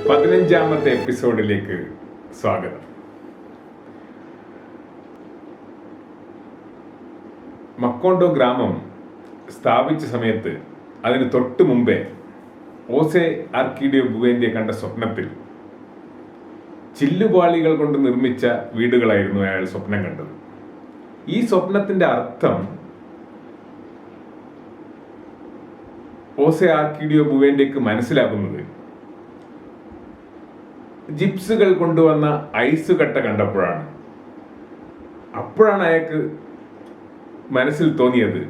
15ാമത്തെ എപ്പിസോഡിലേക്ക് സ്വാഗതം. മക്കോണ്ടോ ഗ്രാമം സ്ഥാപിച്ച സമയത്ത് അതിന് തൊട്ട് മുമ്പേ ഓസെ ആർക്കിഡിയോ ബുവേന്തിയെ കണ്ട സ്വപ്നത്തിൽ ചില്ലുപാളികൾ കൊണ്ട് നിർമ്മിച്ച വീടുകളായിരുന്നു അയാൾ സ്വപ്നം കണ്ടത്. ഈ സ്വപ്നത്തിന്റെ അർത്ഥം ഓസെ ആർക്കിഡിയോ ബുവേന്തിക്ക് മനസ്സിലാക്കുന്നത് ജിപ്സുകൾ കൊണ്ടുവന്ന ഐസ് കട്ട കണ്ടപ്പോഴാണ്. അപ്പോഴാണ് അയാൾക്ക് മനസ്സിൽ തോന്നിയത്,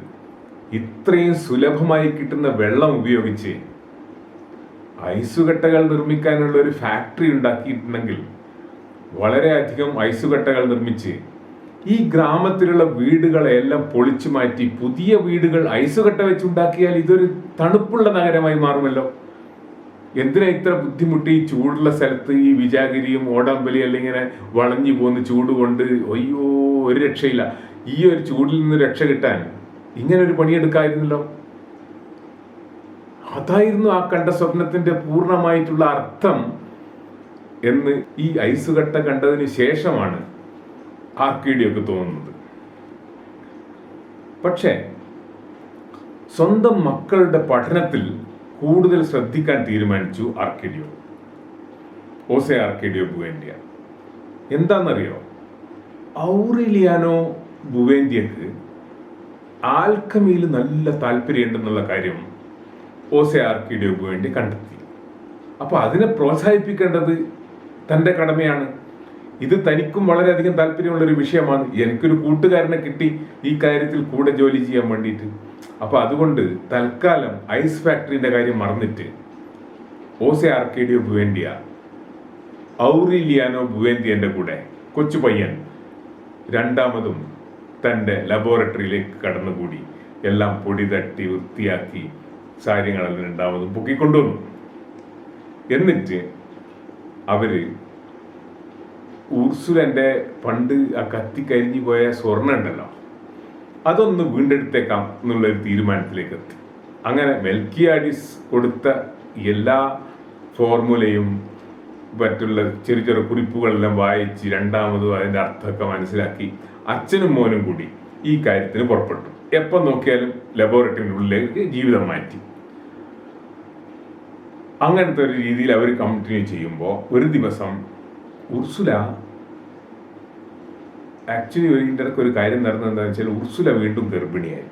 ഇത്രയും സുലഭമായി കിട്ടുന്ന വെള്ളം ഉപയോഗിച്ച് ഐസുകട്ടകൾ നിർമ്മിക്കാനുള്ള ഒരു ഫാക്ടറി ഉണ്ടാക്കിയിട്ടുണ്ടെങ്കിൽ വളരെയധികം ഐസുകട്ടകൾ നിർമ്മിച്ച് ഈ ഗ്രാമത്തിലുള്ള വീടുകളെല്ലാം പൊളിച്ചു മാറ്റി പുതിയ വീടുകൾ ഐസുകട്ട വെച്ചുണ്ടാക്കിയാൽ ഇതൊരു തണുപ്പുള്ള നഗരമായി മാറുമല്ലോ. എന്തിനാ ഇത്ര ബുദ്ധിമുട്ടി ഈ ചൂടുള്ള സ്ഥലത്ത് ഈ വിജാഗിരിയും ഓടാമ്പലി അല്ലെങ്കിൽ ഇങ്ങനെ വളഞ്ഞു പോകുന്ന ചൂട് കൊണ്ട് അയ്യോ ഒരു രക്ഷയില്ല. ഈ ഒരു ചൂടിൽ നിന്ന് രക്ഷ കിട്ടാൻ ഇങ്ങനെ ഒരു പണിയെടുക്കായിരുന്നല്ലോ. അതായിരുന്നു ആ കണ്ട സ്വപ്നത്തിന്റെ പൂർണ്ണമായിട്ടുള്ള അർത്ഥം എന്ന് ഈ ഐസുകട്ട കണ്ടതിന് ശേഷമാണ് ആർക്കിഡിയോക്ക് തോന്നുന്നത്. പക്ഷേ സ്വന്തം മക്കളുടെ പഠനത്തിൽ കൂടുതൽ ശ്രദ്ധിക്കാൻ തീരുമാനിച്ചു ആർക്കിഡിയോ, ഓസെ ആർക്കിഡിയോ ബുവേന്തിയ. എന്താണെന്നറിയോ, ഔറേലിയാനോ ബുവേന്തിയക്ക് ആൽക്കമിയിൽ നല്ല താല്പര്യമുണ്ടെന്നുള്ള കാര്യം ഓസെ ആർക്കിഡിയോ ബുവേന്തിയ കണ്ടെത്തി. അപ്പോൾ അതിനെ പ്രോത്സാഹിപ്പിക്കേണ്ടത് തൻ്റെ കടമയാണ്. ഇത് തനിക്കും വളരെയധികം താല്പര്യമുള്ളൊരു വിഷയമാണ്. എനിക്കൊരു കൂട്ടുകാരനെ കിട്ടി ഈ കാര്യത്തിൽ കൂടെ ജോലി ചെയ്യാൻ വേണ്ടിയിട്ട്. അപ്പോൾ അതുകൊണ്ട് തൽക്കാലം ഐസ് ഫാക്ടറിന്റെ കാര്യം മറന്നിട്ട് ഓസെ ആർക്കിഡിയോ ബുവേന്തിയ ഔറേലിയാനോ ബുവേന്തിയന്റെ കൂടെ കൊച്ചു പയ്യൻ രണ്ടാമതും തൻ്റെ ലബോറട്ടറിയിലേക്ക് കടന്നുകൂടി എല്ലാം പൊടി തട്ടി വൃത്തിയാക്കി കാര്യങ്ങളെല്ലാം രണ്ടാമതും പൊക്കിക്കൊണ്ടുവന്നു. എന്നിട്ട് അവര് ഉർസുലന്റെ പണ്ട് ആ കത്തിക്കരിഞ്ഞു പോയ സ്വർണ്ണം ഉണ്ടല്ലോ, അതൊന്ന് വീണ്ടെടുത്തേക്കാം എന്നുള്ളൊരു തീരുമാനത്തിലേക്ക് എത്തി. അങ്ങനെ മെൽക്കിയാഡിസ് കൊടുത്ത എല്ലാ ഫോർമുലയും മറ്റുള്ള ചെറിയ ചെറിയ കുറിപ്പുകളെല്ലാം വായിച്ച് രണ്ടാമതും അതിൻ്റെ അർത്ഥമൊക്കെ മനസ്സിലാക്കി അച്ഛനും മോനും കൂടി ഈ കാര്യത്തിന് പുറപ്പെട്ടു. എപ്പം നോക്കിയാലും ലബോറട്ടറിനുള്ളിലേക്ക് ജീവിതം മാറ്റി. അങ്ങനത്തെ ഒരു രീതിയിൽ അവർ കണ്ടിന്യൂ ചെയ്യുമ്പോൾ ഒരു ദിവസം ഉർസുല ആക്ച്വലി ഇതിൻ്റെ ഇടയ്ക്ക് ഒരു കാര്യം നടന്നത് എന്താണെന്ന് വെച്ചാൽ ഉർസുല വീണ്ടും ഗർഭിണിയായി.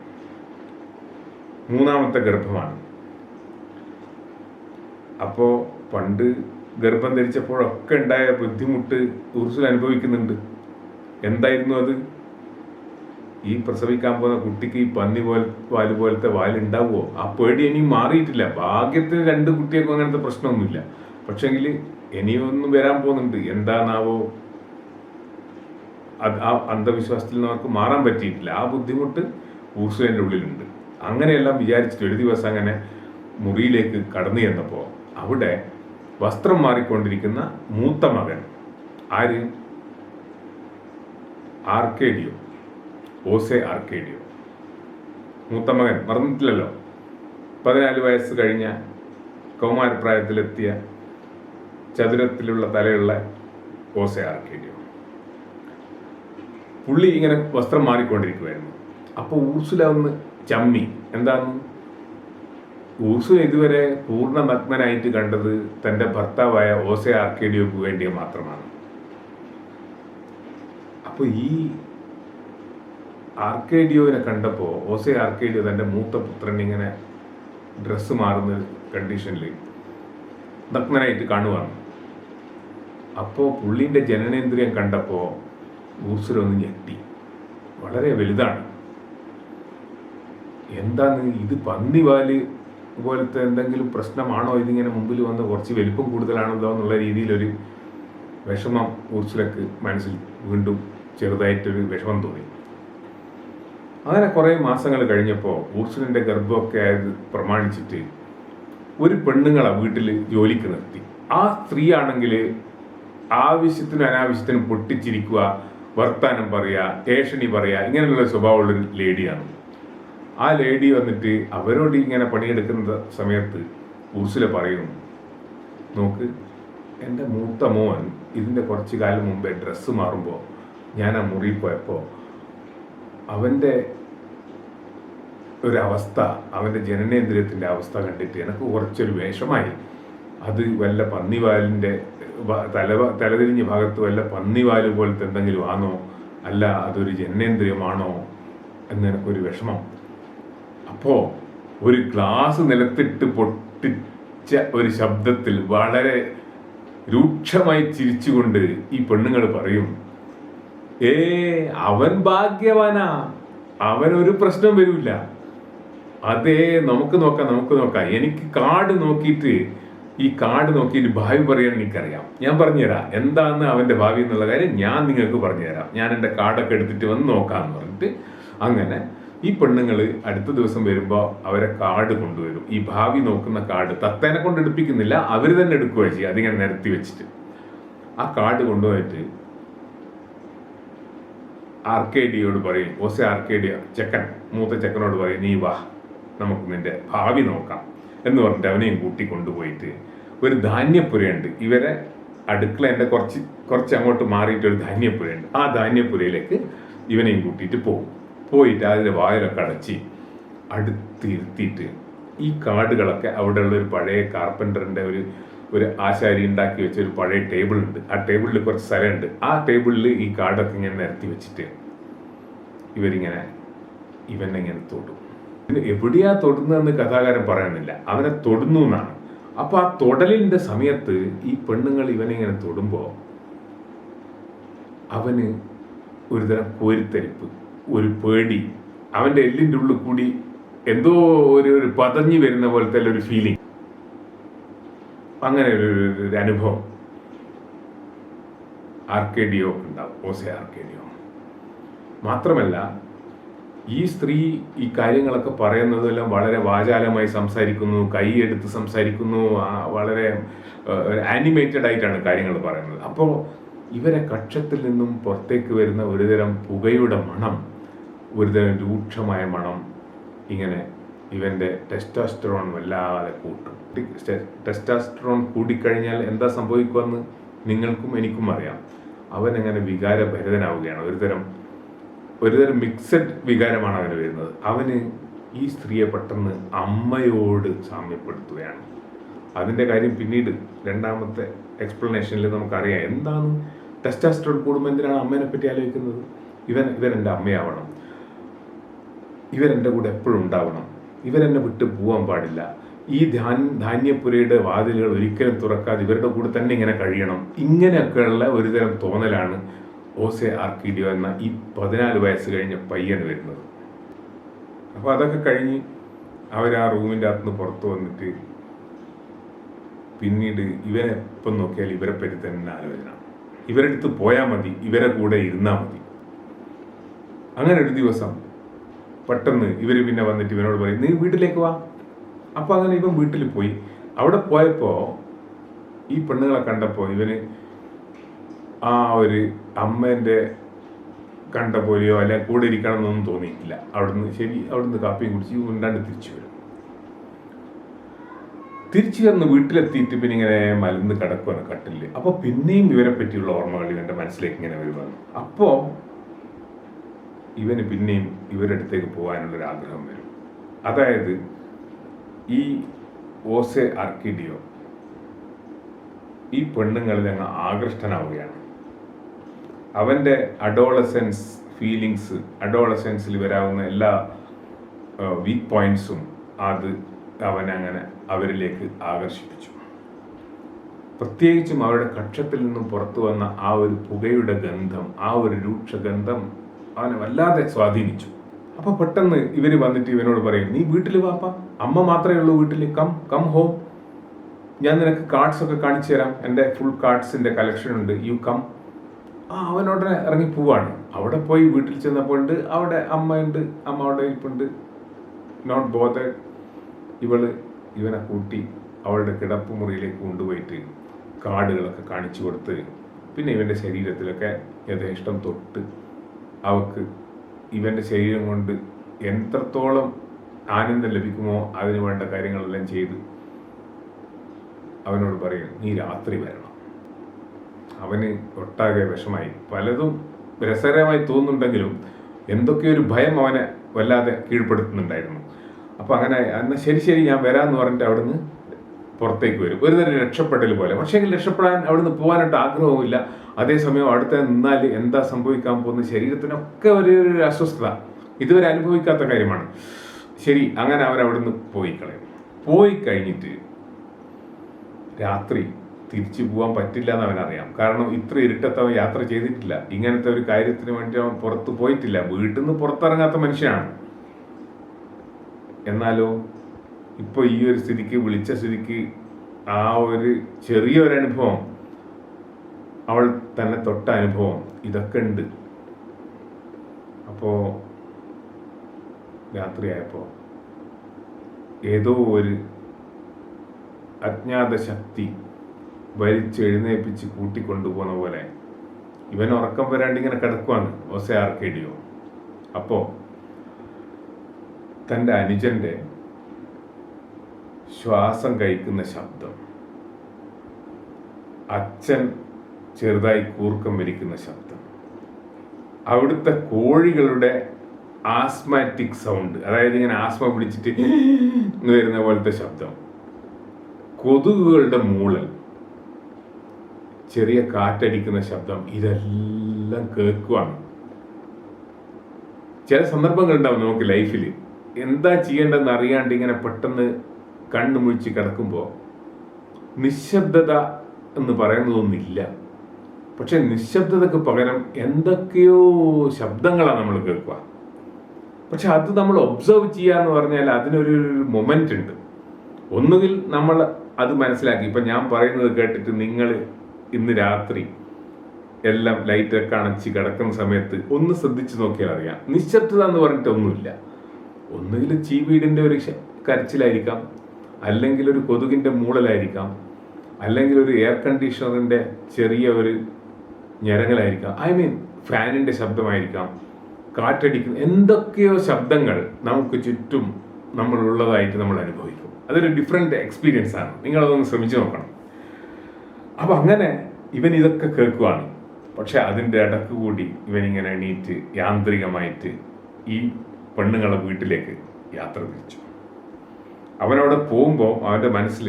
3ാമത്തെ ഗർഭമാണ്. അപ്പോൾ പണ്ട് ഗർഭം ധരിച്ചപ്പോഴൊക്കെ ഉണ്ടായ ബുദ്ധിമുട്ട് ഉർസുല അനുഭവിക്കുന്നുണ്ട്. എന്തായിരുന്നു അത്? ഈ പ്രസവിക്കാൻ പോകുന്ന കുട്ടിക്ക് ഈ പന്നി വാല് പോലത്തെ വാലുണ്ടാവുമോ? ആ പേടി ഇനിയും മാറിയിട്ടില്ല. ഭാഗ്യത്തിന് 2 കുട്ടികൾക്കും അങ്ങനത്തെ പ്രശ്നമൊന്നുമില്ല. പക്ഷെങ്കിൽ ഇനിയൊന്നും വരാൻ പോകുന്നുണ്ട്. എന്താണാവോ, ആ അന്ധവിശ്വാസത്തിൽ നിന്ന് അവർക്ക് മാറാൻ പറ്റിയിട്ടില്ല. ആ ബുദ്ധിമുട്ട് ഉർസുലൻ്റെ ഉള്ളിലുണ്ട്. അങ്ങനെയെല്ലാം വിചാരിച്ചിട്ട് ഒരു ദിവസം അങ്ങനെ മുറിയിലേക്ക് കടന്നു ചെന്നപ്പോൾ അവിടെ വസ്ത്രം മാറിക്കൊണ്ടിരിക്കുന്ന മൂത്ത മകൻ, ആര്? ആർക്കേഡിയോ, ഓസെ ആർക്കേഡിയോ. മൂത്ത മകൻ മറന്നിട്ടില്ലല്ലോ. 14 വയസ്സ് കഴിഞ്ഞ കൗമാരപ്രായത്തിലെത്തിയ ചതുരത്തിലുള്ള തലയുള്ള ഓസെ ആർക്കേഡിയോ. പുള്ളി ഇങ്ങനെ വസ്ത്രം മാറിക്കൊണ്ടിരിക്കുമായിരുന്നു. അപ്പോൾ ഊർസുല ഒന്ന് ചമ്മി. എന്താണ്? ഊർസുല ഇതുവരെ പൂർണ്ണ നഗ്നനായിട്ട് കണ്ടത് തൻ്റെ ഭർത്താവായ ഓസെ ആർക്കേഡിയോക്ക് വേണ്ടിയ മാത്രമാണ്. അപ്പോൾ ഈ ആർക്കേഡിയോനെ കണ്ടപ്പോൾ ഓസെ ആർക്കേഡിയോ തൻ്റെ മൂത്ത പുത്രൻ ഇങ്ങനെ ഡ്രസ്സ് മാറുന്ന കണ്ടീഷനിൽ നഗ്നനായിട്ട് കാണുവാണ്. അപ്പോൾ പുള്ളിൻ്റെ ജനനേന്ദ്രിയം കണ്ടപ്പോൾ ഊർസുല ഒന്ന് ഞെട്ടി. വളരെ വലുതാണ്. എന്താണ് ഇത്? പന്നിവാല് പോലത്തെ എന്തെങ്കിലും പ്രശ്നമാണോ? ഇതിങ്ങനെ മുമ്പിൽ വന്ന് കുറച്ച് വലിപ്പം കൂടുതലാണല്ലോ എന്നുള്ള രീതിയിലൊരു വിഷമം ഊർസുലക്ക് മനസ്സിൽ വീണ്ടും ചെറുതായിട്ടൊരു വിഷമം തോന്നി. അങ്ങനെ കുറേ മാസങ്ങൾ കഴിഞ്ഞപ്പോൾ ഊർസുലൻ്റെ ഗർഭമൊക്കെ ആയത് പ്രമാണിച്ചിട്ട് ഒരു പെണ്ണുങ്ങളെ വീട്ടിൽ ജോലിക്ക് നിർത്തി. ആ സ്ത്രീ ആണെങ്കിൽ ആവശ്യത്തിനും അനാവശ്യത്തിനും പൊട്ടിച്ചിരിക്കുക, വർത്താനം പറയുക, ഏഷണി പറയുക, ഇങ്ങനെയുള്ള സ്വഭാവമുള്ളൊരു ലേഡിയാണ്. ആ ലേഡി വന്നിട്ട് അവരോട് ഇങ്ങനെ പണിയെടുക്കുന്ന സമയത്ത് ഉർസുല പറയുന്നു, നോക്ക്, എൻ്റെ മൂത്ത മോൻ ഇതിൻ്റെ കുറച്ച് കാലം മുമ്പേ ഡ്രസ്സ് മാറുമ്പോൾ ഞാൻ ആ മുറിയിൽ പോയപ്പോൾ അവൻ്റെ ഒരവസ്ഥ, അവൻ്റെ ജനനേന്ദ്രിയത്തിൻ്റെ അവസ്ഥ കണ്ടിട്ട് എനിക്ക് കുറച്ചൊരു വിഷമായി. അത് വല്ല പന്നിവാലിൻ്റെ തലതിരിഞ്ഞ ഭാഗത്ത് വല്ല പന്നിവാല് പോലത്തെ എന്തെങ്കിലും ആണോ, അല്ല അതൊരു ജനനേന്ദ്രിയമാണോ എന്നെനിക്കൊരു വിഷമം. അപ്പോൾ ഒരു ഗ്ലാസ് നിലത്തിട്ട് പൊട്ടിച്ച ഒരു ശബ്ദത്തിൽ വളരെ രൂക്ഷമായി ചിരിച്ചുകൊണ്ട് ഈ പെണ്ണുങ്ങൾ പറയും, അവൻ ഭാഗ്യവാനാ, അവനൊരു പ്രശ്നം വരില്ല. അതേ, നമുക്ക് നോക്കാം. എനിക്ക് കാർഡ് നോക്കിയിട്ട് ഭാവി പറയാൻ എനിക്കറിയാം. ഞാൻ പറഞ്ഞുതരാം എന്താന്ന് അവൻ്റെ ഭാവി എന്നുള്ള കാര്യം ഞാൻ നിങ്ങൾക്ക് പറഞ്ഞുതരാം. ഞാൻ എൻ്റെ കാർഡൊക്കെ എടുത്തിട്ട് വന്ന് നോക്കാമെന്ന് പറഞ്ഞിട്ട് അങ്ങനെ ഈ പെണ്ണുങ്ങൾ അടുത്ത ദിവസം വരുമ്പോൾ അവരെ കാർഡ് കൊണ്ടുവരും. ഈ ഭാവി നോക്കുന്ന കാർഡ് തത്തേനെ കൊണ്ട് എടുപ്പിക്കുന്നില്ല, അവർ തന്നെ എടുക്കുകയോ ചെയ്യും. അതിങ്ങനെ നിരത്തി വെച്ചിട്ട് ആ കാർഡ് കൊണ്ടുപോയിട്ട് ആർക്കേഡിയോട് പറയും, ആർക്കേഡിയ മൂത്ത ചെക്കനോട് പറയും, നീ വാ നമുക്ക് നിന്റെ ഭാവി നോക്കാം എന്ന് പറഞ്ഞിട്ട് അവനെയും കൂട്ടി കൊണ്ടുപോയിട്ട് ഒരു ധാന്യപ്പുരയുണ്ട്. ഇവരെ അടുക്കളേൻ്റെ കുറച്ച് അങ്ങോട്ട് മാറിയിട്ട് ഒരു ധാന്യപ്പുരയുണ്ട്. ആ ധാന്യപ്പുരയിലേക്ക് ഇവനെയും കൂട്ടിയിട്ട് പോയിട്ട് അതിൻ്റെ വായിലൊക്കെ അടച്ച് അടുത്തിരുത്തിയിട്ട് ഈ കാർഡുകളൊക്കെ അവിടെയുള്ള ഒരു പഴയ കാർപ്പൻ്ററിൻ്റെ ഒരു ആശാരി ഉണ്ടാക്കി വെച്ച ഒരു പഴയ ടേബിൾ ഉണ്ട്. ആ ടേബിളിൽ കുറച്ച് സ്ഥലമുണ്ട്. ആ ടേബിളിൽ ഈ കാർഡൊക്കെ ഇങ്ങനെ നിരത്തി വെച്ചിട്ട് ഇവനെ ഇങ്ങനെ തൊടും. പിന്നെ എവിടെയാ തൊടുന്നതെന്ന് കഥാകാരൻ പറയുന്നില്ല, അവനെ തൊടുന്നു എന്നാണ്. അപ്പോൾ ആ തൊടലിൻ്റെ സമയത്ത് ഈ പെണ്ണുങ്ങൾ ഇവനെ തൊടുമ്പോൾ അവന് ഒരുതരം കോരിത്തരിപ്പ്, ഒരു പേടി, അവൻ്റെ എല്ലിൻ്റെ ഉള്ളിൽ കൂടി എന്തോ ഒരു പതഞ്ഞു വരുന്ന പോലത്തെ ഒരു ഫീലിംഗ്, അങ്ങനെ ഒരു അനുഭവം ആർക്കേഡിയോ ഉണ്ടാവും, ആർക്കേഡിയോ. മാത്രമല്ല ഈ സ്ത്രീ ഈ കാര്യങ്ങളൊക്കെ പറയുന്നതെല്ലാം വളരെ വാചാലമായി സംസാരിക്കുന്നു, കൈയെടുത്ത് സംസാരിക്കുന്നു, വളരെ ആനിമേറ്റഡ് ആയിട്ടാണ് കാര്യങ്ങൾ പറയുന്നത്. അപ്പോൾ ഇവരെ കക്ഷത്തിൽ നിന്നും പുറത്തേക്ക് വരുന്ന ഒരുതരം പുകയുടെ മണം, ഒരുതരം രൂക്ഷമായ മണം ഇങ്ങനെ ഇവൻ്റെ ടെസ്റ്റോസ്റ്ററോൺ വല്ലാതെ കൂട്ടും. ടെസ്റ്റോസ്റ്ററോൺ കൂടിക്കഴിഞ്ഞാൽ എന്താ സംഭവിക്കുമെന്ന് നിങ്ങൾക്കും എനിക്കും അറിയാം. അവനെങ്ങനെ വികാരഭരിതനാവുകയാണ്. ഒരുതരം മിക്സഡ് വികാരമാണ് അവന് വരുന്നത്. അവന് ഈ സ്ത്രീയെ പെട്ടെന്ന് അമ്മയോട് സാമ്യപ്പെടുത്തുകയാണ്. അതിൻ്റെ കാര്യം പിന്നീട് രണ്ടാമത്തെ എക്സ്പ്ലനേഷനിൽ നമുക്കറിയാം. എന്താണ് ടെസ്റ്റോസ്റ്ററോൺ കൂടുമ്പോൾ എന്തിനാണ് അമ്മേനെ പറ്റി ആലോചിക്കുന്നത്? ഇവരെൻ്റെ അമ്മയാവണം, ഇവരെൻ്റെ കൂടെ എപ്പോഴും ഉണ്ടാവണം, ഇവരെന്നെ വിട്ട് പോകാൻ പാടില്ല, ഈ ധാന്യപ്പുരയുടെ വാതിലുകൾ ഒരിക്കലും തുറക്കാതെ ഇവരുടെ കൂടെ തന്നെ ഇങ്ങനെ കഴിയണം. ഇങ്ങനെയൊക്കെയുള്ള ഒരുതരം തോന്നലാണ് ആർക്കേഡിയോ എന്ന ഈ 14 വയസ്സ് കഴിഞ്ഞ പയ്യന് വരുന്നത്. അപ്പോൾ അതൊക്കെ കഴിഞ്ഞ് അവർ ആ റൂമിൻ്റെ അകത്തുനിന്ന് പുറത്ത് വന്നിട്ട് പിന്നീട് ഇവരെ എപ്പം നോക്കിയാൽ ഇവരെ പറ്റി തന്നെ ആലോചന. ഇവരെടുത്ത് പോയാൽ മതി, ഇവരെ കൂടെ ഇരുന്നാൽ മതി. അങ്ങനെ ഒരു ദിവസം പെട്ടെന്ന് ഇവർ പിന്നെ വന്നിട്ട് ഇവനോട് പറയും, നീ വീട്ടിലേക്ക് വാ. അപ്പോൾ അങ്ങനെ ഇവൻ വീട്ടിൽ പോയി. അവിടെ പോയപ്പോൾ ഈ പെണ്ണുങ്ങളെ കണ്ടപ്പോൾ ഇവന് ആ ഒരു അമ്മേൻ്റെ കണ്ട പോലെയോ അല്ലെ കൂടെ ഇരിക്കണമെന്നൊന്നും തോന്നിയിട്ടില്ല. അവിടുന്ന് കാപ്പിയും കുടിച്ച് ഉണ്ടാണ്ട് തിരിച്ചു വന്ന് വീട്ടിലെത്തിയിട്ട് പിന്നെ ഇങ്ങനെ മലന്ന് കിടക്കുവാണ് കട്ടിലിൽ. അപ്പോൾ പിന്നെയും ഇവരെ പറ്റിയുള്ള ഓർമ്മകൾ ഇവൻ്റെ മനസ്സിലേക്ക് ഇങ്ങനെ വരുവാണ്. അപ്പോൾ ഇവന് പിന്നെയും ഇവരുടെ അടുത്തേക്ക് പോകാനുള്ളൊരാഗ്രഹം വരും. അതായത് ഈ ആർക്കേഡിയോ ഈ പെണ്ണുങ്ങളിൽ അങ്ങ് ആകൃഷ്ടനാവുകയാണ്. അവൻ്റെ അഡോളസെൻസിൽ വരാവുന്ന എല്ലാ വീക്ക് പോയിന്റ്സും അത് അവനങ്ങനെ അവരിലേക്ക് ആകർഷിപ്പിച്ചു. പ്രത്യേകിച്ചും അവരുടെ കക്ഷത്തിൽ നിന്നും പുറത്തു വന്ന ആ ഒരു പുകയുടെ ഗന്ധം, ആ ഒരു രൂക്ഷഗന്ധം അവനെ വല്ലാതെ സ്വാധീനിച്ചു. അപ്പോൾ പെട്ടെന്ന് ഇവർ വന്നിട്ട് ഇവനോട് പറയും, നീ വീട്ടിൽ വാപ്പ, അമ്മ മാത്രമേ ഉള്ളൂ വീട്ടിൽ, കം ഹോം, ഞാൻ നിനക്ക് കാർഡ്സ് ഒക്കെ കാണിച്ചു തരാം, എൻ്റെ ഫുൾ കാർഡ്സിൻ്റെ കളക്ഷൻ ഉണ്ട്, യു കം. അവനോടനെ ഇറങ്ങി പോവാണ്. അവിടെ പോയി വീട്ടിൽ ചെന്നപ്പോൾ ഉണ്ട് അവിടെ അമ്മയുണ്ട്, അമ്മ അവിടെ ഇരിപ്പുണ്ട്, നോട്ട് ബോതേഡ്. ഇവനെ കൂട്ടി അവളുടെ കിടപ്പ് മുറിയിലേക്ക് കൊണ്ടുപോയിട്ട് കാർഡുകളൊക്കെ കാണിച്ചു കൊടുത്ത് പിന്നെ ഇവൻ്റെ ശരീരത്തിലൊക്കെ യഥേഷ്ടം തൊട്ട് അവൾക്ക് ഇവൻ്റെ ശരീരം കൊണ്ട് എത്രത്തോളം ആനന്ദം ലഭിക്കുമോ അതിന് വേണ്ട കാര്യങ്ങളെല്ലാം ചെയ്ത് അവനോട് പറയും, നീ രാത്രി വരണം, അവന് ഒട്ടാകെ വിഷമായി. പലതും രസകരമായി തോന്നുന്നുണ്ടെങ്കിലും എന്തൊക്കെയോ ഒരു ഭയം അവനെ വല്ലാതെ കീഴ്പ്പെടുത്തുന്നുണ്ടായിരുന്നു. അപ്പോൾ അങ്ങനെ എന്നാൽ ശരി ഞാൻ വരാമെന്ന് പറഞ്ഞിട്ട് അവിടുന്ന് പുറത്തേക്ക് വരും. ഒരു തരം രക്ഷപ്പെടൽ പോലെ. പക്ഷേ രക്ഷപ്പെടാൻ അവിടുന്ന് പോകാനായിട്ട് ആഗ്രഹവുമില്ല. അതേസമയം അടുത്ത് നിന്നാൽ എന്താ സംഭവിക്കാൻ പോകുന്ന ശരീരത്തിനൊക്കെ ഒരു അസ്വസ്ഥത, ഇതുവരെ അനുഭവിക്കാത്ത കാര്യമാണ്. ശരി, അങ്ങനെ അവരവിടുന്ന് പോയി കളയും. പോയി കഴിഞ്ഞിട്ട് രാത്രി തിരിച്ചു പോകാൻ പറ്റില്ല എന്ന് അവനറിയാം. കാരണം ഇത്ര ഇരുട്ടത്ത് അവൻ യാത്ര ചെയ്തിട്ടില്ല. ഇങ്ങനത്തെ ഒരു കാര്യത്തിന് വേണ്ടി അവൻ പുറത്ത് പോയിട്ടില്ല. വീട്ടിൽ നിന്ന് പുറത്തിറങ്ങാത്ത മനുഷ്യനാണ്. എന്നാലോ ഇപ്പോൾ ഈ ഒരു സ്ഥിതിക്ക്, വിളിച്ച സ്ഥിതിക്ക് ആ ഒരു ചെറിയൊരനുഭവം, അവൾ തന്നെ തൊട്ട അനുഭവം, ഇതൊക്കെ ഉണ്ട്. അപ്പോൾ രാത്രിയായപ്പോൾ ഏതോ ഒരു അജ്ഞാത ശക്തി വലിച്ചെഴുന്നേൽപ്പിച്ച് കൂട്ടിക്കൊണ്ടുപോകുന്ന പോലെ ഇവൻ ഉറക്കം വരാണ്ട് ഇങ്ങനെ കിടക്കുവാണ് ഓസെ ആർക്കേഡിയോ. അപ്പോൾ തൻ്റെ അനുജൻ്റെ ശ്വാസം കഴിക്കുന്ന ശബ്ദം, അച്ഛൻ ചെറുതായി കൂർക്കം വലിക്കുന്ന ശബ്ദം, അവിടുത്തെ കോഴികളുടെ ആസ്മാറ്റിക് സൗണ്ട്, അതായത് ഇങ്ങനെ ആസ്മ പിടിച്ചിട്ട് വരുന്ന പോലത്തെ ശബ്ദം, കൊതുകുകളുടെ മൂളൽ, ചെറിയ കാറ്റടിക്കുന്ന ശബ്ദം, ഇതെല്ലാം കേൾക്കുവാണ്. ചില സന്ദർഭങ്ങളുണ്ടാവും നമുക്ക് ലൈഫിൽ എന്താ ചെയ്യേണ്ടതെന്ന് അറിയാണ്ട് ഇങ്ങനെ പെട്ടെന്ന് കണ്ണു മുഴിച്ച് കിടക്കുമ്പോൾ നിശബ്ദത എന്ന് പറയുന്നതൊന്നുമില്ല. പക്ഷെ നിശബ്ദതയ്ക്ക് പകരം എന്തൊക്കെയോ ശബ്ദങ്ങളാണ് നമ്മൾ കേൾക്കുക. പക്ഷെ അത് നമ്മൾ ഒബ്സർവ് ചെയ്യുക എന്ന് പറഞ്ഞാൽ അതിനൊരു മൊമെന്റ് ഉണ്ട്. ഒന്നുകിൽ നമ്മൾ അത് മനസ്സിലാക്കി, ഇപ്പം ഞാൻ പറയുന്നത് കേട്ടിട്ട് നിങ്ങൾ ഇന്ന് രാത്രി എല്ലാം ലൈറ്റൊക്കെ അണച്ച് കിടക്കുന്ന സമയത്ത് ഒന്ന് ശ്രദ്ധിച്ച് നോക്കിയാൽ അറിയാം, നിശബ്ദത എന്ന് പറഞ്ഞിട്ട് ഒന്നുമില്ല. ഒന്നുകിൽ ചീവീടിൻ്റെ ഒരു കരച്ചിലായിരിക്കാം, അല്ലെങ്കിൽ ഒരു കൊതുകിൻ്റെ മൂളലായിരിക്കാം, അല്ലെങ്കിൽ ഒരു എയർ കണ്ടീഷണറിൻ്റെ ചെറിയ ഒരു ഞരങ്ങലായിരിക്കാം, ഫാനിൻ്റെ ശബ്ദമായിരിക്കാം, കാറ്റടിക്കുന്ന എന്തൊക്കെയോ ശബ്ദങ്ങൾ നമുക്ക് ചുറ്റും നമ്മളുള്ളതായിട്ട് നമ്മൾ അനുഭവിക്കും. അതൊരു ഡിഫറെൻ്റ് എക്സ്പീരിയൻസ് ആണ്. നിങ്ങളതൊന്ന് ശ്രമിച്ചു നോക്കണം. അപ്പം അങ്ങനെ ഇവൻ ഇതൊക്കെ കേൾക്കുവാണ്. പക്ഷെ അതിൻ്റെ ഇടക്ക് കൂടി ഇവനിങ്ങനെ എണീറ്റ് യാന്ത്രികമായിട്ട് ഈ പെണ്ണുങ്ങളെ വീട്ടിലേക്ക് യാത്ര തിരിച്ചു. അവനവിടെ പോകുമ്പോൾ അവൻ്റെ മനസ്സിൽ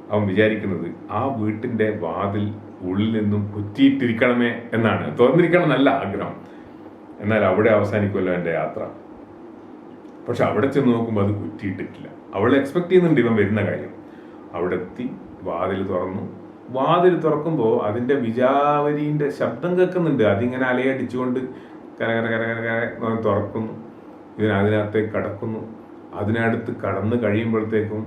അവൻ വിചാരിക്കുന്നത് ആ വീട്ടിൻ്റെ വാതിൽ ഉള്ളിൽ നിന്നും കുറ്റിയിട്ടിരിക്കണമേ എന്നാണ്. തുറന്നിരിക്കണം എന്നല്ല ആഗ്രഹം. എന്നാൽ അവിടെ അവസാനിക്കുമല്ലോ എൻ്റെ യാത്ര. പക്ഷെ അവിടെ ചെന്ന് നോക്കുമ്പോൾ അത് കുറ്റിയിട്ടിട്ടില്ല. അവൾ എക്സ്പെക്ട് ചെയ്യുന്നുണ്ട് ഇവൻ വരുന്ന കാര്യം. അവിടെ എത്തി വാതിൽ തുറന്നു. വാതിൽ തുറക്കുമ്പോൾ അതിൻ്റെ വിജാവരീൻ്റെ ശബ്ദം കേൾക്കുന്നുണ്ട്. അതിങ്ങനെ അലയടിച്ചുകൊണ്ട് കര തുറക്കുന്നു. അതിനകത്തേക്ക് കടക്കുന്നു. അതിനടുത്ത് കടന്ന് കഴിയുമ്പോഴത്തേക്കും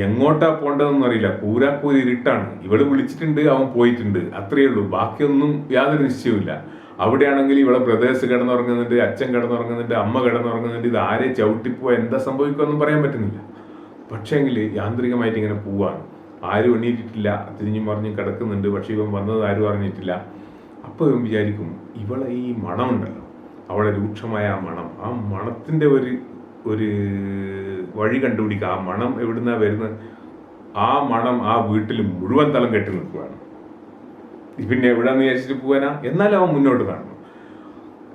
എങ്ങോട്ടാ പോകേണ്ടതെന്ന് അറിയില്ല. കൂരാക്കൂരി ഇരുട്ടാണ്. ഇവള് വിളിച്ചിട്ടുണ്ട്, അവൻ പോയിട്ടുണ്ട്, അത്രയേ ഉള്ളൂ. ബാക്കിയൊന്നും യാതൊരു നിശ്ചയവുമില്ല. അവിടെയാണെങ്കിൽ ഇവളെ ബ്രദേഴ്സ് കിടന്നുറങ്ങുന്നുണ്ട്, അച്ഛൻ കിടന്നുറങ്ങുന്നുണ്ട്, അമ്മ കിടന്നുറങ്ങുന്നുണ്ട്. ഇത് ആരെ ചവിട്ടിപ്പോ എന്താ സംഭവിക്കുമെന്നും പറയാൻ പറ്റുന്നില്ല. പക്ഷേങ്കിൽ യാന്ത്രികമായിട്ട് ഇങ്ങനെ പോവാണ്. ആരും എണ്ണീറ്റിട്ടില്ല, തിരിഞ്ഞും മറിഞ്ഞും കിടക്കുന്നുണ്ട്. പക്ഷെ ഇവൻ വന്നത് ആരും അറിഞ്ഞിട്ടില്ല. അപ്പോൾ ഇവൻ വിചാരിക്കും, ഇവളെ ഈ മണമുണ്ടല്ലോ, അവളെ രൂക്ഷമായ ആ മണം, ആ മണത്തിൻ്റെ ഒരു വഴി കണ്ടുപിടിക്കുക. ആ മണം എവിടുന്നാ വരുന്നത്? ആ മണം ആ വീട്ടിൽ മുഴുവൻ തലം കെട്ടി നിൽക്കുകയാണ്. പിന്നെ എവിടെയാന്ന് വിചാരിച്ചിട്ട് പോകാനാ? എന്നാലും അവൻ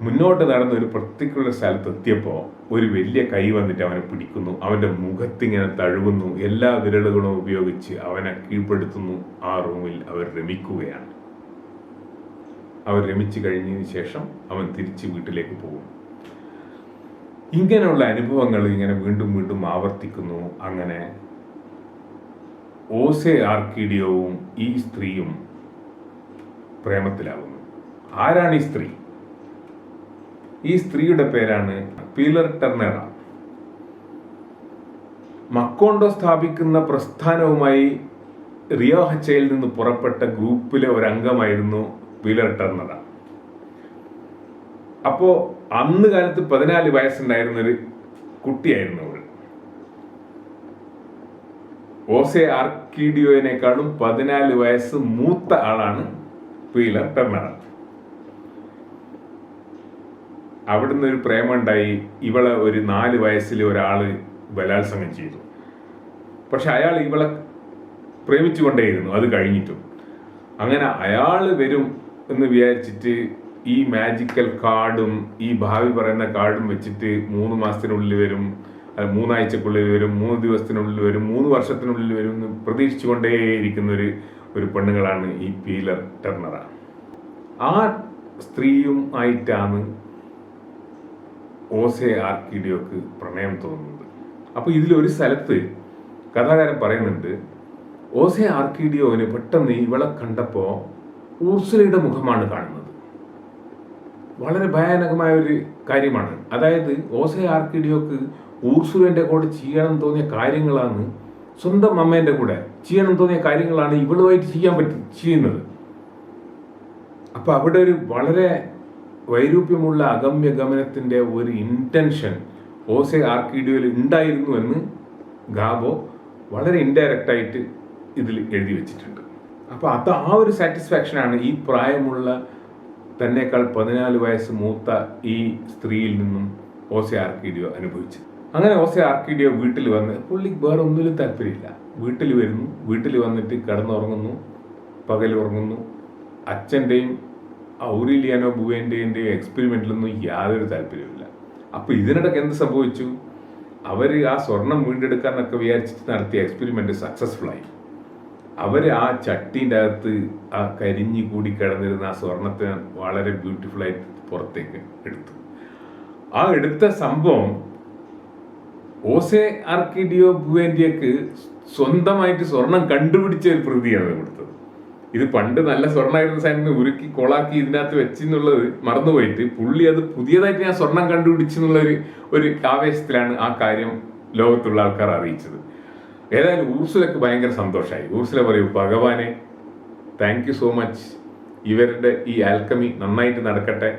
മുന്നോട്ട് നടന്ന് ഒരു പർട്ടിക്കുലർ സ്ഥലത്ത് എത്തിയപ്പോൾ ഒരു വലിയ കൈ വന്നിട്ട് അവനെ പിടിക്കുന്നു. അവൻ്റെ മുഖത്തിങ്ങനെ തഴുകുന്നു. എല്ലാ വിരലുകളും ഉപയോഗിച്ച് അവനെ കീഴ്പ്പെടുത്തുന്നു. ആ റൂമിൽ അവർ രമിക്കുകയാണ്. അവർ രമിച്ചു കഴിഞ്ഞതിന് ശേഷം അവൻ തിരിച്ച് വീട്ടിലേക്ക് പോകും. ഇങ്ങനെയുള്ള അനുഭവങ്ങൾ ഇങ്ങനെ വീണ്ടും വീണ്ടും ആവർത്തിക്കുന്നു. അങ്ങനെ ഓസെ ആർക്കീഡിയോവും ഈ സ്ത്രീയും പ്രേമത്തിലാവുന്നു. ആരാണ് ഈ സ്ത്രീ? ഈ സ്ത്രീയുടെ പേരാണ് പീലർ ടെർണറ. മക്കോണ്ടോ സ്ഥാപിക്കുന്ന പ്രസ്ഥാനവുമായി റിയോ ഹച്ചയിൽ നിന്ന് പുറപ്പെട്ട ഗ്രൂപ്പിലെ ഒരംഗമായിരുന്നു പീലർ ടെർണറ. അപ്പോൾ അന്ന് കാലത്ത് 14 വയസ്സുണ്ടായിരുന്നൊരു കുട്ടിയായിരുന്നു അവൾ. ഓസെ ആർക്കീഡിയോയിനേക്കാളും 14 വയസ്സ് മൂത്ത ആളാണ് പീലർ ടെർണറ. അവിടുന്ന് ഒരു പ്രേമുണ്ടായി. ഇവളെ ഒരു 4 വയസ്സിൽ ഒരാൾ ബലാത്സംഗം ചെയ്തു. പക്ഷെ അയാൾ ഇവളെ പ്രേമിച്ചു കൊണ്ടേയിരുന്നു. അത് കഴിഞ്ഞിട്ടും അങ്ങനെ അയാൾ വരും എന്ന് വിചാരിച്ചിട്ട് ഈ മാജിക്കൽ കാർഡും ഈ ഭാവി പറയുന്ന കാർഡും വെച്ചിട്ട് 3 മാസത്തിനുള്ളിൽ വരും, 3 ആഴ്ചക്കുള്ളിൽ വരും, 3 ദിവസത്തിനുള്ളിൽ വരും, 3 വർഷത്തിനുള്ളിൽ വരും എന്ന് പ്രതീക്ഷിച്ചുകൊണ്ടേയിരിക്കുന്ന ഒരു പെണ്ണുങ്ങളാണ് ഈ പീലർ ടർണർ. ആ സ്ത്രീയും ആയിട്ടാണ് ഓസെ ആർക്കിഡിയോക്ക് പ്രണയം തോന്നുന്നത്. അപ്പോൾ ഇതിലൊരു സ്ഥലത്ത് കഥാകാരൻ പറയുന്നുണ്ട്, ഓസെ ആർക്കിഡിയോവിന് പെട്ടെന്ന് ഇവളെ കണ്ടപ്പോൾ ഊർസുലയുടെ മുഖമാണ് കാണുന്നത്. വളരെ ഭയാനകമായ ഒരു കാര്യമാണ്. അതായത് ഓസെ ആർക്കിഡിയോക്ക് ഊർസുലന്റെ കൂടെ ചെയ്യണം തോന്നിയ കാര്യങ്ങളാണ്, സ്വന്തം അമ്മേന്റെ കൂടെ ചെയ്യണം തോന്നിയ കാര്യങ്ങളാണ് ഇവളുമായിട്ട് ചെയ്യുന്നത്. അപ്പൊ അവിടെ ഒരു വളരെ വൈരൂപ്യമുള്ള അഗമ്യഗമനത്തിന്റെ ഒരു ഇന്റൻഷൻ ഓസെ ആർക്കിഡിയോയിൽ ഉണ്ടായിരുന്നു എന്ന് ഗാബോ വളരെ ഇൻഡയറക്റ്റ് ആയിട്ട് ഇതിൽ എഴുതി വെച്ചിട്ടുണ്ട്. അപ്പൊ അത് ആ ഒരു സാറ്റിസ്ഫാക്ഷനാണ് ഈ പ്രായമുള്ള തന്നേക്കാൾ 14 വയസ്സ് മൂത്ത ഈ സ്ത്രീയിൽ നിന്നും ഓസെ ആർക്കിഡിയോ അനുഭവിച്ചത്. അങ്ങനെ ഓസെ ആർക്കിഡിയോ വീട്ടിൽ വന്ന്, പുള്ളിക്ക് വേറെ ഒന്നിലും താല്പര്യമില്ല, വീട്ടിൽ വരുന്നു, വീട്ടിൽ വന്നിട്ട് കിടന്നുറങ്ങുന്നു, പകൽ ഉറങ്ങുന്നു. അച്ഛൻ്റെയും ഔറീലിയാനോ ബുവേൻ്റെയും എക്സ്പെരിമെന്റിലൊന്നും യാതൊരു താല്പര്യമില്ല. അപ്പൊ ഇതിനിടയ്ക്ക് എന്ത് സംഭവിച്ചു? അവർ ആ സ്വർണം വീണ്ടെടുക്കാന്നൊക്കെ വിചാരിച്ചിട്ട് നടത്തിയ എക്സ്പെരിമെന്റ് സക്സസ്ഫുൾ ആയി. അവർ ആ ചട്ടീൻ്റെ അകത്ത് ആ കരിഞ്ഞു കൂടി കിടന്നിരുന്ന ആ സ്വർണത്തെ വളരെ ബ്യൂട്ടിഫുൾ ആയിട്ട് പുറത്തേക്ക് എടുത്തു. ആ എടുത്ത സംഭവം ഓസെ ആർക്കിഡിയോ ബുവേന്റിയക്ക് സ്വന്തമായിട്ട് സ്വർണം കണ്ടുപിടിച്ച ഒരു പ്രതിയാണ് കൊടുത്തത്. ഇത് പണ്ട് നല്ല സ്വർണ്ണമായിരുന്ന സാധനം ഉരുക്കി കൊളാക്കി ഇതിനകത്ത് വെച്ചെന്നുള്ളത് മറന്നുപോയിട്ട് പുള്ളി അത് പുതിയതായിട്ട് ഞാൻ സ്വർണം കണ്ടുപിടിച്ചെന്നുള്ള ഒരു ആവേശത്തിലാണ് ആ കാര്യം ലോകത്തുള്ള ആൾക്കാർ അറിയിച്ചത്. ഏതായാലും ഊർസുലക്ക് ഭയങ്കര സന്തോഷമായി. ഊർസുല പറയൂ, ഭഗവാനെ താങ്ക് യു സോ മച്ച്, ഇവരുടെ ഈ ആൽക്കമി നന്നായിട്ട് നടക്കട്ടെ,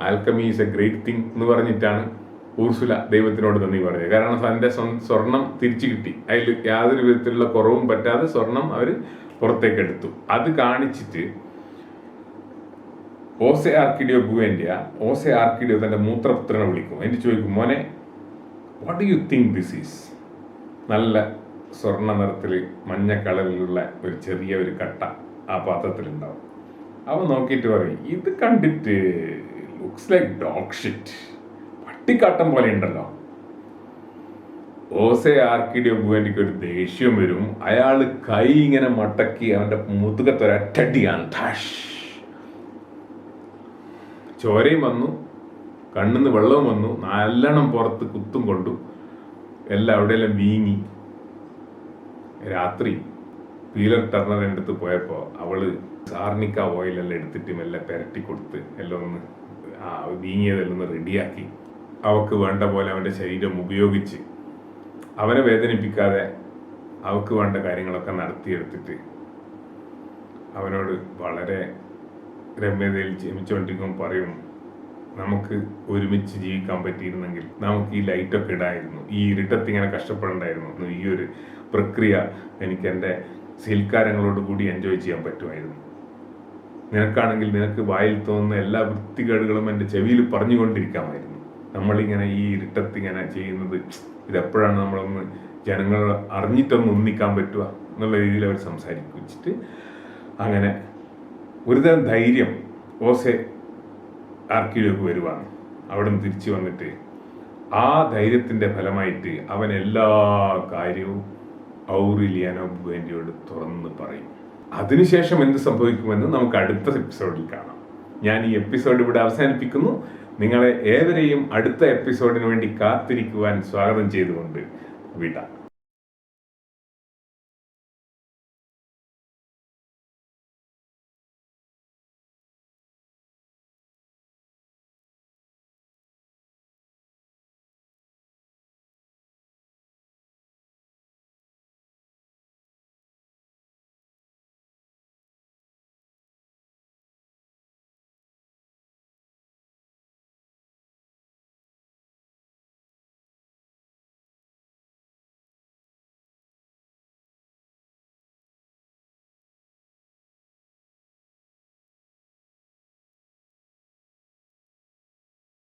alchemy is A great thing എന്ന് പറഞ്ഞിട്ടാണ് ഊർസുല ദൈവത്തിനോട് നന്ദി പറഞ്ഞത്. കാരണം തൻ്റെ സ്വർണം തിരിച്ചു കിട്ടി, അതിൽ യാതൊരു വിധത്തിലുള്ള കുറവും പറ്റാതെ സ്വർണം അവർ പുറത്തേക്ക് എടുത്തു. അത് കാണിച്ചിട്ട് ഓസെ ആർക്കിഡിയോ ബുവേന്റിയ, ഓസെ ആർക്കിഡിയോ തൻ്റെ മൂത്രപുത്രനെ വിളിക്കും. എന്നിട്ട് ചോദിക്കും, മോനെ what do you think this is? നല്ല സ്വർണ്ണ നിറത്തിൽ മഞ്ഞ കളറിലുള്ള ഒരു ചെറിയ ഒരു കട്ട ആ പാത്രത്തിലുണ്ടാവും. അവൻ നോക്കിയിട്ട് പറയും, ഇത് കണ്ടിട്ട് ലുക്സ് ലൈക്ക് ഡോഗ് ഷിറ്റ്, പട്ടിക്കാട്ടം പോലെ ഉണ്ടല്ലോ. ഓസെ ആർക്കിഡിയോ ബുവേന്റിക്ക് ഒരു ദേഷ്യം വരും. അയാൾ കൈ ഇങ്ങനെ മടക്കി അവന്റെ മുതുകത്തൊരറ്റടിയാണ്. ചോരയും വന്നു, കണ്ണിന്ന് വെള്ളവും വന്നു, നല്ലോണം പുറത്ത് കുത്തും കൊണ്ടു, എല്ലാം അവിടെയെല്ലാം വീങ്ങി. രാത്രി പീലർ ടർണറിൻ്റെ അടുത്ത് പോയപ്പോൾ അവള് സാർണിക്ക ഓയിലെല്ലാം എടുത്തിട്ട് മെല്ലെ പെരട്ടി കൊടുത്ത് എല്ലാം ഒന്ന് വീങ്ങിയതെല്ലാം ഒന്ന് റെഡിയാക്കി അവക്ക് വേണ്ട പോലെ അവൻ്റെ ശരീരം ഉപയോഗിച്ച് അവനെ വേദനിപ്പിക്കാതെ അവക്ക് വേണ്ട കാര്യങ്ങളൊക്കെ നടത്തിയെടുത്തിട്ട് അവനോട് വളരെ രമ്യതയിൽ ജീവിച്ചുകൊണ്ടിരിക്കുമ്പോൾ പറയും, നമുക്ക് ഒരുമിച്ച് ജീവിക്കാൻ പറ്റിയിരുന്നെങ്കിൽ നമുക്ക് ഈ ലൈറ്റൊക്കെ ഇടായിരുന്നു, ഈ ഇരുട്ടത്ത് ഇങ്ങനെ കഷ്ടപ്പെടണ്ടായിരുന്നു, ഈ ഒരു പ്രക്രിയ എനിക്ക് എൻ്റെ സീൽക്കാരങ്ങളോട് കൂടി എൻജോയ് ചെയ്യാൻ പറ്റുമായിരുന്നു. നിനക്കാണെങ്കിൽ നിനക്ക് വായിൽ തോന്നുന്ന എല്ലാ വൃത്തികേടുകളും എൻ്റെ ചെവിയിൽ പറഞ്ഞുകൊണ്ടിരിക്കാമായിരുന്നു. നമ്മളിങ്ങനെ ഈ ഇരുട്ടത്ത് ഇങ്ങനെ ചെയ്യുന്നത് ഇതെപ്പോഴാണ് നമ്മളൊന്ന് ജനങ്ങൾ അറിഞ്ഞിട്ടൊന്ന് ഒന്നിക്കാൻ പറ്റുക എന്നുള്ള രീതിയിൽ അവർ സംസാരിച്ചിട്ട് അങ്ങനെ ഒരുതരം ധൈര്യം ഓസെ ആർക്കിഡിയോക്ക് വരുവാണ്. അവിടെ നിന്ന് തിരിച്ചു വന്നിട്ട് ആ ധൈര്യത്തിൻ്റെ ഫലമായിട്ട് അവൻ എല്ലാ കാര്യവും ഔറീലിയാനോ ബുവേന്റിയോട് തുറന്ന് പറയും. അതിനുശേഷം എന്ത് സംഭവിക്കുമെന്ന് നമുക്ക് അടുത്ത എപ്പിസോഡിൽ കാണാം. ഞാൻ ഈ എപ്പിസോഡ് ഇവിടെ അവസാനിപ്പിക്കുന്നു. നിങ്ങളെ ഏവരെയും അടുത്ത എപ്പിസോഡിന് വേണ്ടി കാത്തിരിക്കുവാൻ സ്വാഗതം ചെയ്തുകൊണ്ട് വിടാം.